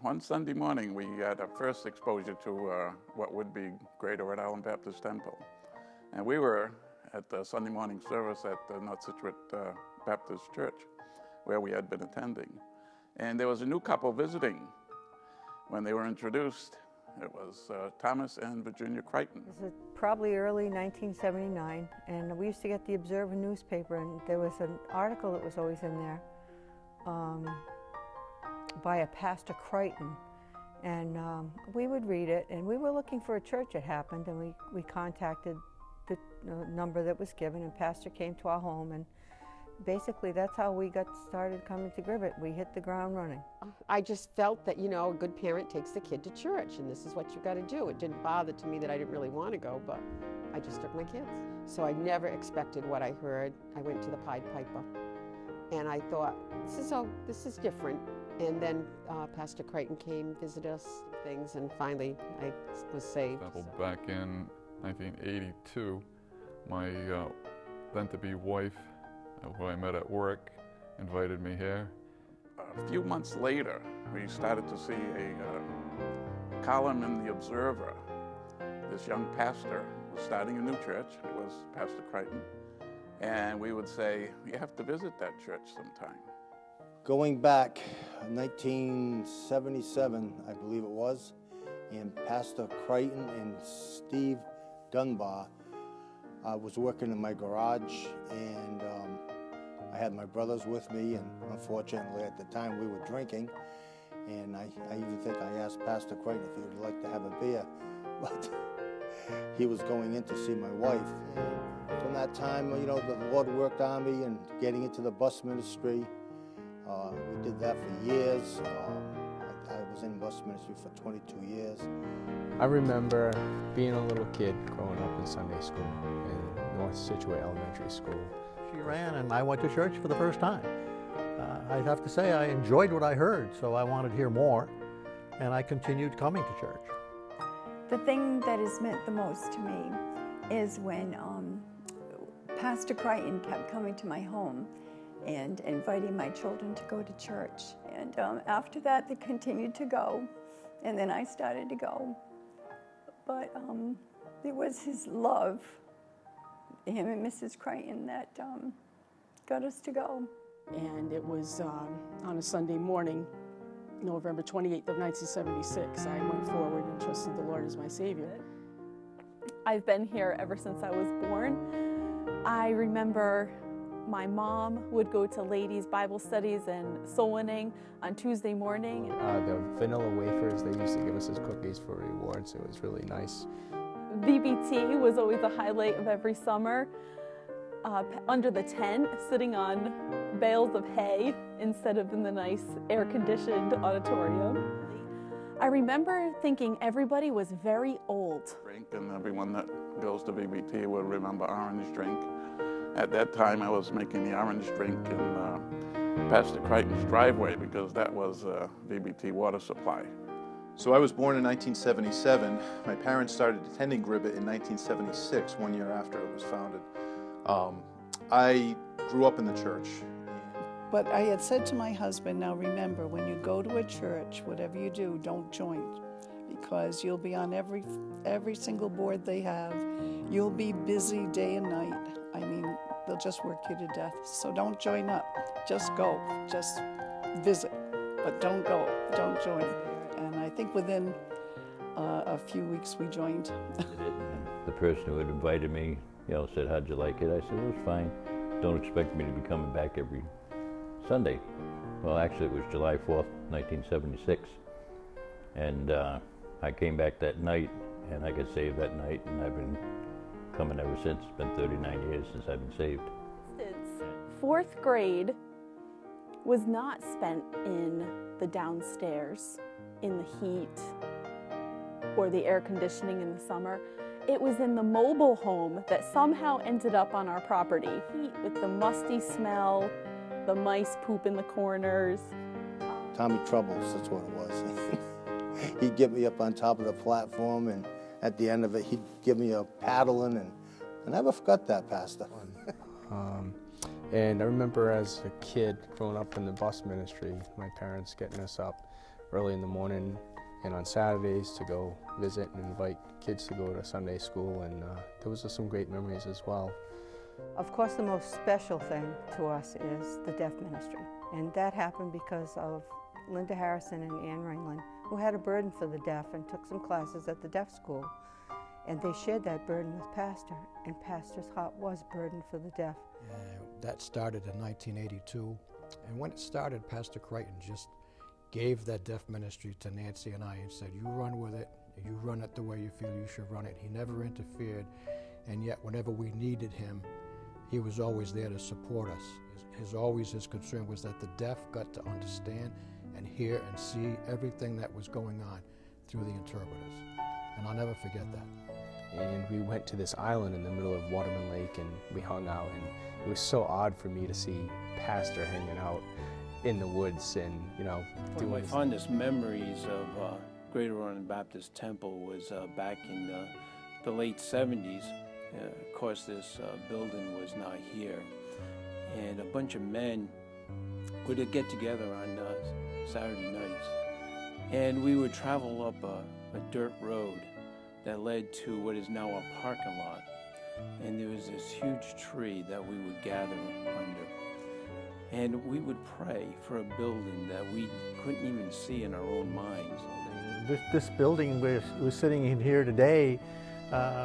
one Sunday morning, we had our first exposure to what would be Greater Rhode Island Baptist Temple. And we were at the Sunday morning service at the North Situate Baptist Church, where we had been attending. And there was a new couple visiting. When they were introduced, it was Thomas and Virginia Crichton. This is probably early 1979, and we used to get the Observer newspaper, and there was an article that was always in there by a Pastor Crichton, and we would read it, and we were looking for a church that happened, and we contacted the number that was given, and Pastor came to our home, and basically that's how we got started coming to GRIBT. We hit the ground running. I just felt that, you know, a good parent takes the kid to church, and this is what you got to do. It didn't bother to me that I didn't really want to go, but I just took my kids. So I never expected what I heard. I went to the Pied Piper, and I thought, this is different. And then Pastor Crichton came, visited us, things, and finally I was saved. Back in 1982, my then-to-be wife, who I met at work, invited me here. A few months later, we started to see a column in the Observer. This young pastor was starting a new church. It was Pastor Crichton. And we would say, you have to visit that church sometime. Going back 1977, I believe it was, and Pastor Crichton and Steve Dunbar was working in my garage, and I had my brothers with me, and unfortunately at the time we were drinking, and I even think I asked Pastor Crichton if he would like to have a beer, but he was going in to see my wife. And from that time, you know, the Lord worked on me and getting into the bus ministry. We did that for years. I was in bus ministry for 22 years. I remember being a little kid growing up in Sunday school in North Situate Elementary School. She ran and I went to church for the first time. I have to say I enjoyed what I heard, so I wanted to hear more, and I continued coming to church. The thing that has meant the most to me is when Pastor Crichton kept coming to my home and inviting my children to go to church. And after that, they continued to go, and then I started to go. But it was his love, him and Mrs. Crichton, that got us to go. And it was on a Sunday morning, November 28th of 1976, I went forward and trusted the Lord as my Savior. I've been here ever since I was born. I remember my mom would go to ladies' Bible studies and soul winning on Tuesday morning. The vanilla wafers, they used to give us as cookies for rewards. It was really nice. VBT was always a highlight of every summer. Under the tent, sitting on bales of hay instead of in the nice air-conditioned auditorium. I remember thinking everybody was very old. And everyone that goes to VBT will remember orange drink. At that time, I was making the orange drink in Pastor Crichton's driveway because that was VBT water supply. So I was born in 1977. My parents started attending GRIBT in 1976, 1 year after it was founded. I grew up in the church. But I had said to my husband, now remember, when you go to a church, whatever you do, don't join, because you'll be on every single board they have. You'll be busy day and night. I mean, they'll just work you to death. So don't join up. Just go. Just visit. But don't go. Don't join. And I think within a few weeks we joined. The person who had invited me, you know, said, how'd you like it? I said, it was fine. Don't expect me to be coming back every Sunday. Well, actually, it was July 4th, 1976. And I came back that night, and I got saved that night, and I've been coming ever since. It's been 39 years since I've been saved. Fourth grade was not spent in the downstairs, in the heat, or the air conditioning in the summer. It was in the mobile home that somehow ended up on our property. Heat with the musty smell, the mice poop in the corners. Tommy Troubles, that's what it was. He'd get me up on top of the platform, and at the end of it, he'd give me a paddling, and I never forgot that, Pastor. And I remember as a kid growing up in the bus ministry, my parents getting us up early in the morning and on Saturdays to go visit and invite kids to go to Sunday school, and there was some great memories as well. Of course, the most special thing to us is the deaf ministry, and that happened because of Linda Harrison and Ann Ringland, who had a burden for the deaf and took some classes at the deaf school. And they shared that burden with Pastor, and Pastor's heart was burdened for the deaf. That started in 1982, and when it started, Pastor Crichton just gave that deaf ministry to Nancy and I and said, you run with it, you run it the way you feel you should run it. He never interfered, and yet whenever we needed him, he was always there to support us. His concern was that the deaf got to understand and hear and see everything that was going on through the interpreters, and I'll never forget that. And we went to this island in the middle of Waterman Lake, and we hung out, and it was so odd for me to see Pastor hanging out in the woods and, you know, One of my fondest memories of Greater Rowan Baptist Temple was back in the late 70s. Of course, this building was not here, and a bunch of men would get together on Saturday nights, and we would travel up a dirt road that led to what is now a parking lot, and there was this huge tree that we would gather under, and we would pray for a building that we couldn't even see in our own minds. This building we're sitting in here today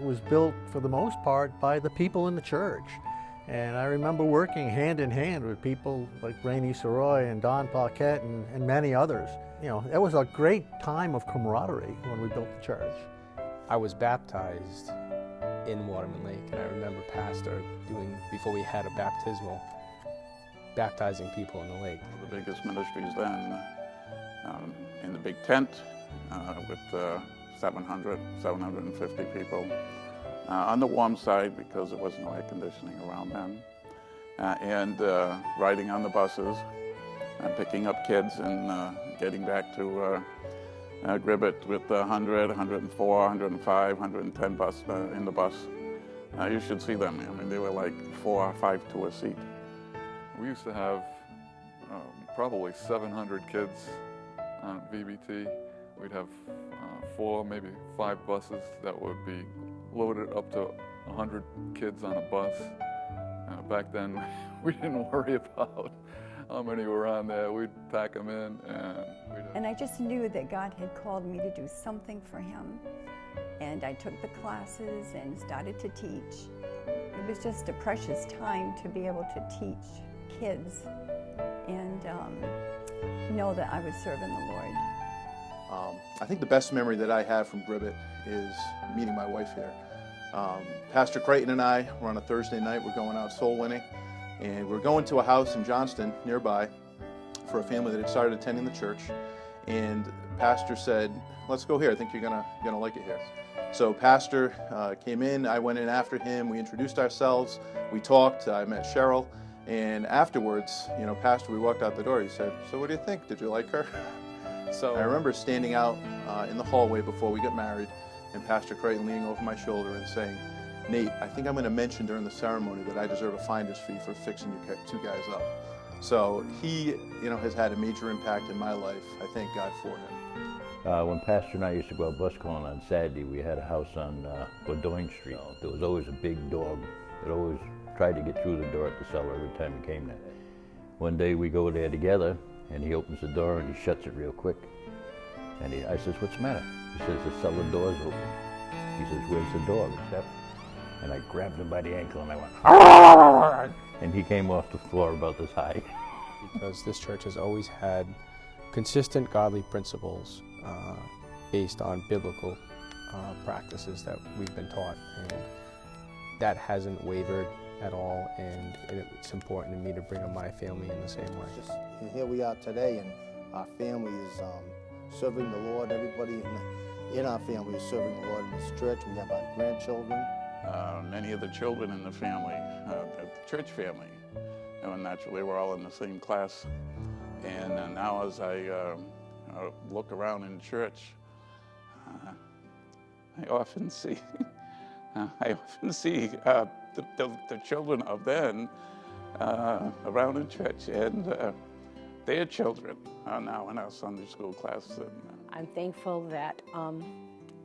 was built for the most part by the people in the church. And I remember working hand in hand with people like Rainey Soroy and Don Paquette and many others. You know, it was a great time of camaraderie when we built the church. I was baptized in Waterman Lake, and I remember Pastor doing, before we had a baptismal, baptizing people in the lake. The biggest ministries then, in the big tent with 700, 750 people. On the warm side, because there was no air conditioning around then, and riding on the buses, and picking up kids and getting back to GRIBT with 100, 104, 105, 110 bus in the bus. You should see them. I mean, they were like 4 or 5 to a seat. We used to have probably 700 kids on VBT. We'd have 4, maybe 5 buses that would be loaded up to 100 kids on a bus. Back then, we didn't worry about how many were on there. We'd pack them in, and I just knew that God had called me to do something for him. And I took the classes and started to teach. It was just a precious time to be able to teach kids and know that I was serving the Lord. I think the best memory that I have from GRIBT is meeting my wife here. Pastor Crichton and I were on a Thursday night. We're going out soul winning, and we're going to a house in Johnston nearby for a family that had started attending the church. And Pastor said, "Let's go here. I think you're gonna like it here." So Pastor came in. I went in after him. We introduced ourselves. We talked. I met Cheryl, and afterwards, you know, Pastor, we walked out the door. He said, "So what do you think? Did you like her?" So I remember standing out in the hallway before we got married, and Pastor Crichton leaning over my shoulder and saying, "Nate, I think I'm going to mention during the ceremony that I deserve a finder's fee for fixing you 2 guys up." So he, you know, has had a major impact in my life. I thank God for him. When Pastor and I used to go out bus calling on Saturday, we had a house on Burdoyne Street. There was always a big dog that always tried to get through the door at the cellar every time he came there. One day we go there together, and he opens the door and he shuts it real quick. And I says, "What's the matter?" He says, "The cellar door's open." He says, "Where's the dog?" And I grabbed him by the ankle and I went, "Arr!" And he came off the floor about this high. Because this church has always had consistent godly principles based on biblical practices that we've been taught, and that hasn't wavered at all, and it's important to me to bring up my family in the same way. And here we are today, and our family is serving the Lord. Everybody in our family is serving the Lord in this church. We have our grandchildren. Many of the children in the family, the church family, and naturally we're all in the same class. And now as I look around in church, I often see the children of then around in church, and their children are now in our Sunday school class. I'm thankful that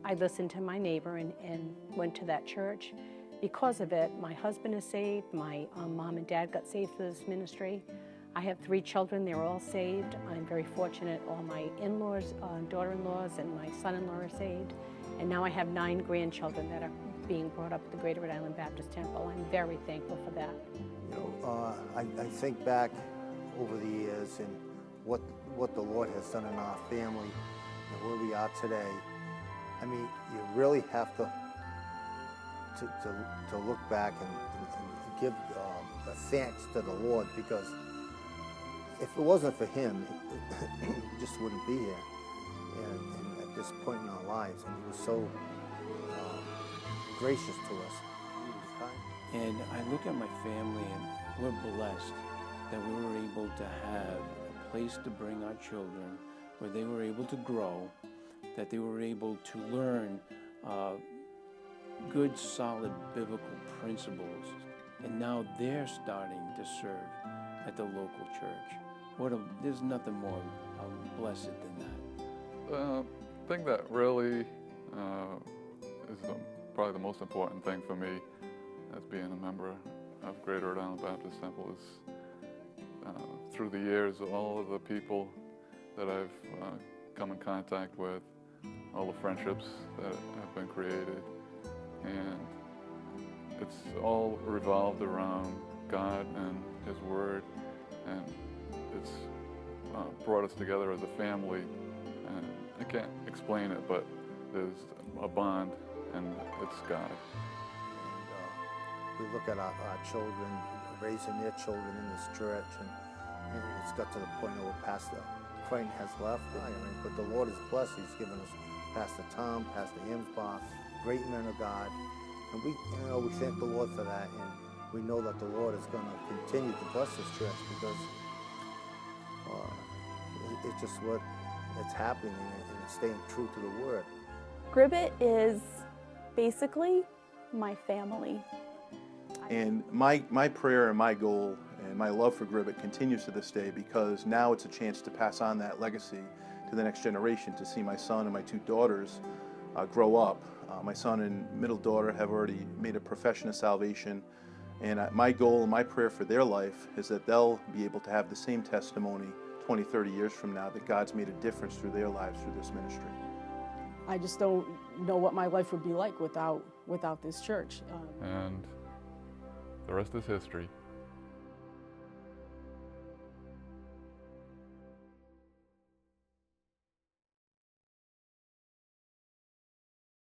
I listened to my neighbor and went to that church. Because of it, my husband is saved, my mom and dad got saved through this ministry. I have 3 children, they're all saved. I'm very fortunate, all my in-laws, daughter-in-laws, and my son-in-law are saved. And now I have 9 grandchildren that are being brought up at the Greater Rhode Island Baptist Temple. I'm very thankful for that. You know, I think back over the years and what the Lord has done in our family and where we are today. I mean, you really have to look back and give a thanks to the Lord, because if it wasn't for Him, we just wouldn't be here. And at this point in our lives, and He was so gracious to us. And I look at my family, and we're blessed that we were able to have a place to bring our children, where they were able to grow, that they were able to learn good, solid biblical principles, and now they're starting to serve at the local church. There's nothing more blessed than that. The thing that really is probably the most important thing for me as being a member of Greater Rhode Island Baptist Temple is through the years, all of the people that I've come in contact with, all the friendships that have been created, and it's all revolved around God and His Word, and it's brought us together as a family, and I can't explain it, but there's a bond, and it's God. We look at our children, raising their children in this church, and it's got to the point where Pastor Crichton has left. I mean, but the Lord is blessed. He's given us Pastor Tom, Pastor Himsbach, great men of God, and we thank the Lord for that, and we know that the Lord is going to continue to bless this church, because it's just what it's happening, and it's staying true to the Word. GRIBT is basically my family. And my prayer and my goal and my love for GRIBT continues to this day, because now it's a chance to pass on that legacy to the next generation, to see my son and my 2 daughters grow up. My son and middle daughter have already made a profession of salvation, and my goal and my prayer for their life is that they'll be able to have the same testimony 20, 30 years from now, that God's made a difference through their lives through this ministry. I just don't know what my life would be like without this church. And the rest is history.